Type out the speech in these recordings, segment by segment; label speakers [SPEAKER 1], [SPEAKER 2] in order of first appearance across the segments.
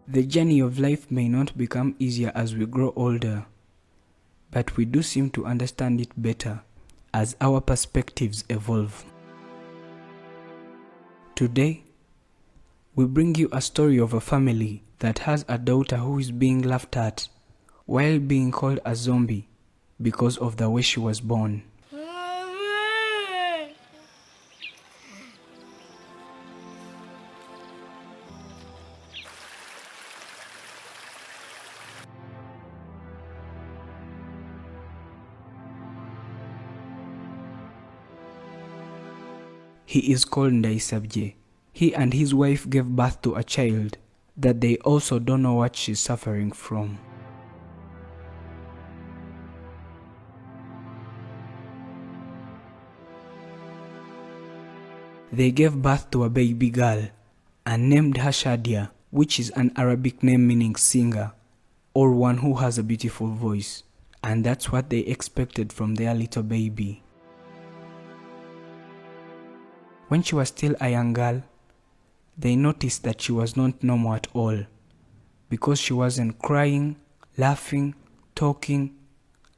[SPEAKER 1] The journey of life may not become easier as we grow older, but we do seem to understand it better as our perspectives evolve. Today, we bring you a story of a family that has a daughter who is being laughed at while being called a zombie because of the way she was born. He is called Ndaisabye. He and his wife gave birth to a child that they also don't know what she's suffering from. They gave birth to a baby girl and named her Shadia, which is an Arabic name meaning singer, or one who has a beautiful voice. And that's what they expected from their little baby. When she was still a young girl, they noticed that she was not normal at all, because she wasn't crying, laughing, talking,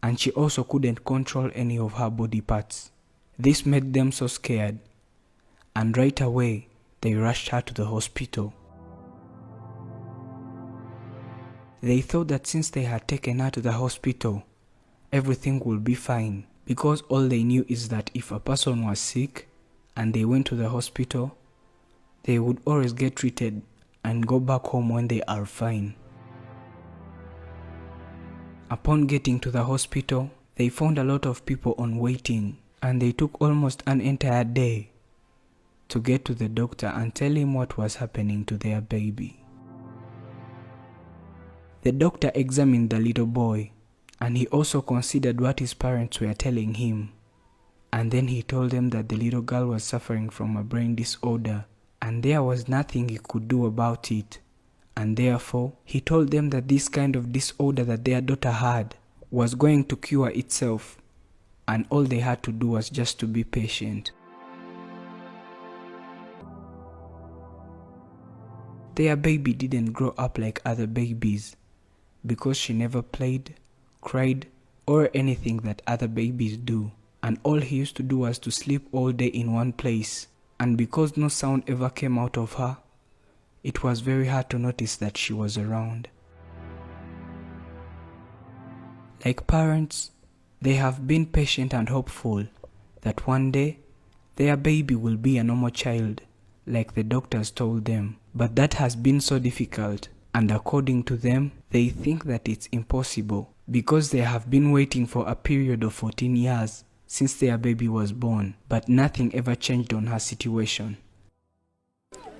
[SPEAKER 1] and she also couldn't control any of her body parts. This made them so scared, and right away they rushed her to the hospital. They thought that since they had taken her to the hospital, everything would be fine, because all they knew is that if a person was sick and they went to the hospital, they would always get treated and go back home when they are fine. Upon getting to the hospital, they found a lot of people on waiting, and they took almost an entire day to get to the doctor and tell him what was happening to their baby. The doctor examined the little boy, and he also considered what his parents were telling him. And then he told them that the little girl was suffering from a brain disorder, and there was nothing he could do about it. And therefore, he told them that this kind of disorder that their daughter had was going to cure itself, and all they had to do was just to be patient. Their baby didn't grow up like other babies, because she never played, cried, or anything that other babies do. And all he used to do was to sleep all day in one place. And because no sound ever came out of her, it was very hard to notice that she was around. Like parents, they have been patient and hopeful that one day their baby will be a normal child, like the doctors told them. But that has been so difficult, and according to them, they think that it's impossible, because they have been waiting for a period of 14 years since their baby was born, but nothing ever changed on her situation.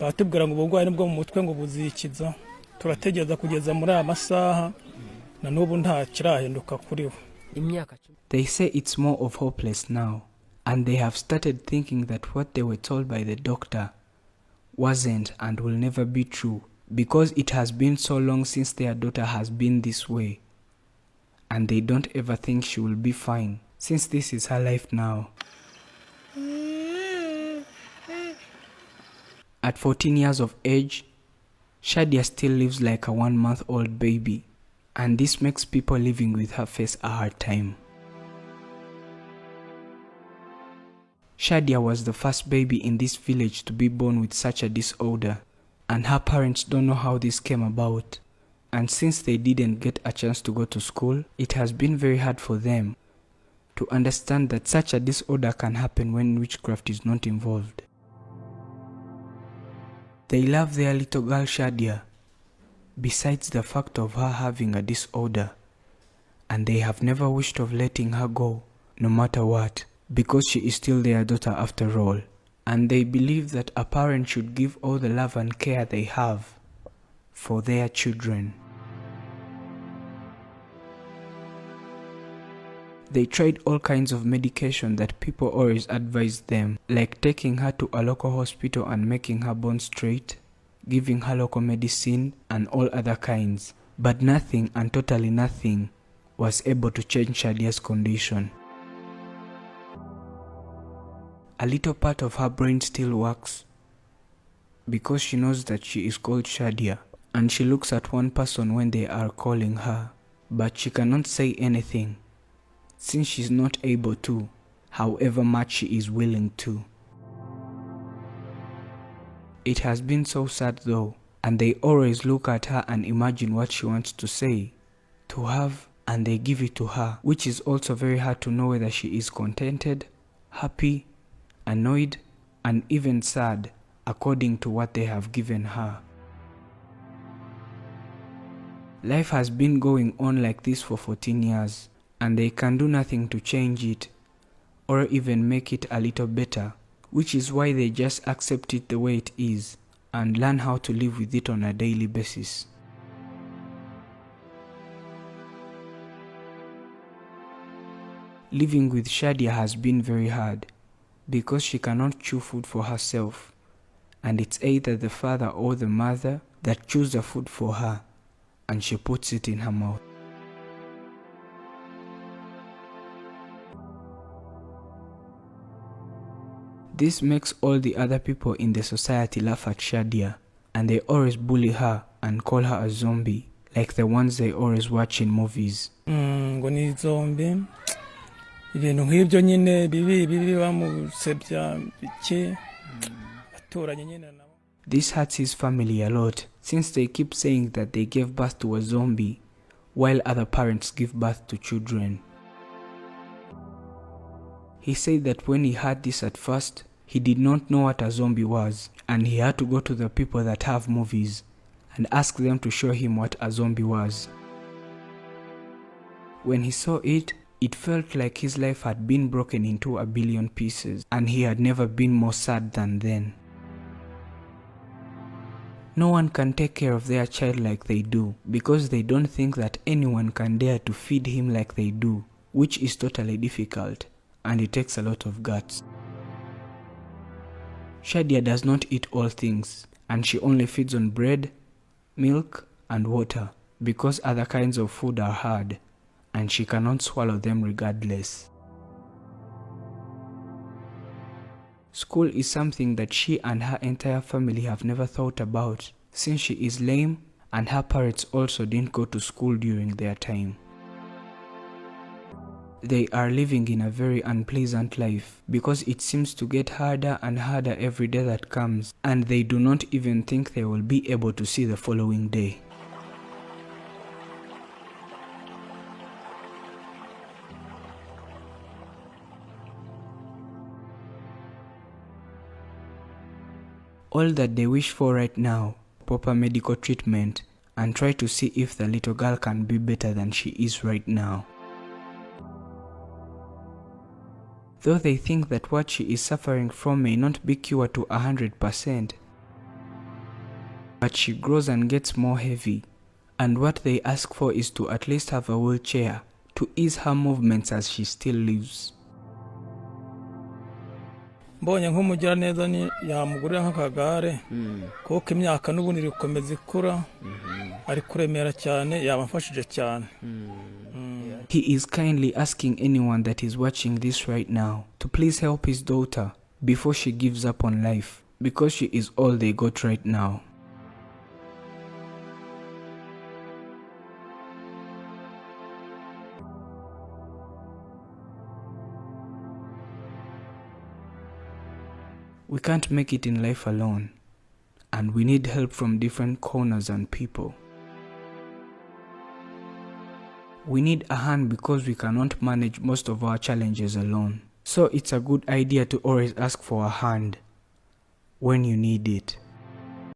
[SPEAKER 2] batubwira ngo ubugwayi nibwo mu mutwe ngo buzikiza turategereza kugeza muri aya masaha na n'ubu nta kirahinduka kuri we.
[SPEAKER 1] They say it's more of hopeless now, and they have started thinking that what they were told by the doctor wasn't and will never be true, because it has been so long since their daughter has been this way, and they don't ever think she will be fine, since this is her life now. At 14 years of age, Shadia still lives like a 1-month-old baby, and this makes people living with her face a hard time. Shadia was the first baby in this village to be born with such a disorder, and her parents don't know how this came about. And since they didn't get a chance to go to school, it has been very hard for them to understand that such a disorder can happen when witchcraft is not involved. They love their little girl Shadia, besides the fact of her having a disorder, and they have never wished of letting her go, no matter what, because she is still their daughter after all, and they believe that a parent should give all the love and care they have for their children. They tried all kinds of medication that people always advised them, like taking her to a local hospital and making her born straight, giving her local medicine, and all other kinds. But nothing and totally nothing was able to change Shadia's condition. A little part of her brain still works, because she knows that she is called Shadia, and she looks at one person when they are calling her, but she cannot say anything, since she's not able to, however much she is willing to. It has been so sad though, and they always look at her and imagine what she wants to say, to have, and they give it to her, which is also very hard to know whether she is contented, happy, annoyed, and even sad, according to what they have given her. Life has been going on like this for 14 years, and they can do nothing to change it, or even make it a little better, which is why they just accept it the way it is, and learn how to live with it on a daily basis. Living with Shadia has been very hard, because she cannot chew food for herself, and it's either the father or the mother that chews the food for her, and she puts it in her mouth. This makes all the other people in the society laugh at Shadia, and they always bully her and call her a zombie, like the ones they always watch in movies.
[SPEAKER 2] Ngo ni zombie, ibintu nk'ibyo nyine bibi bamusebya bike aturanye nyine nabo.
[SPEAKER 1] This hurts his family a lot, since they keep saying that they gave birth to a zombie, while other parents give birth to children. He said that when he heard this at first, he did not know what a zombie was, and he had to go to the people that have movies and ask them to show him what a zombie was. When he saw it, it felt like his life had been broken into a billion pieces, and he had never been more sad than then. No one can take care of their child like they do, because they don't think that anyone can dare to feed him like they do, which is totally difficult, and it takes a lot of guts. Shadia does not eat all things, and she only feeds on bread, milk, and water, because other kinds of food are hard, and she cannot swallow them regardless. School is something that she and her entire family have never thought about, since she is lame and her parents also didn't go to school during their time. They are living in a very unpleasant life, because it seems to get harder and harder every day that comes, and they do not even think they will be able to see the following day. All that they wish for right now, proper medical treatment, and try to see if the little girl can be better than she is right now. Though they think that what she is suffering from may not be cured to 100%, but she grows and gets more heavy, and what they ask for is to at least have a wheelchair to ease her movements as she still lives.
[SPEAKER 2] Mbonye nk'umugira neza ni yamugurira nk'akagare kuko imyaka n'ubundi rikomeza ikura ari kuremera cyane yabafashije cyane.
[SPEAKER 1] He is kindly asking anyone that is watching this right now to please help his daughter before she gives up on life, because she is all they got right now. We can't make it in life alone, and we need help from different corners and people. We need a hand because we cannot manage most of our challenges alone. So it's a good idea to always ask for a hand when you need it.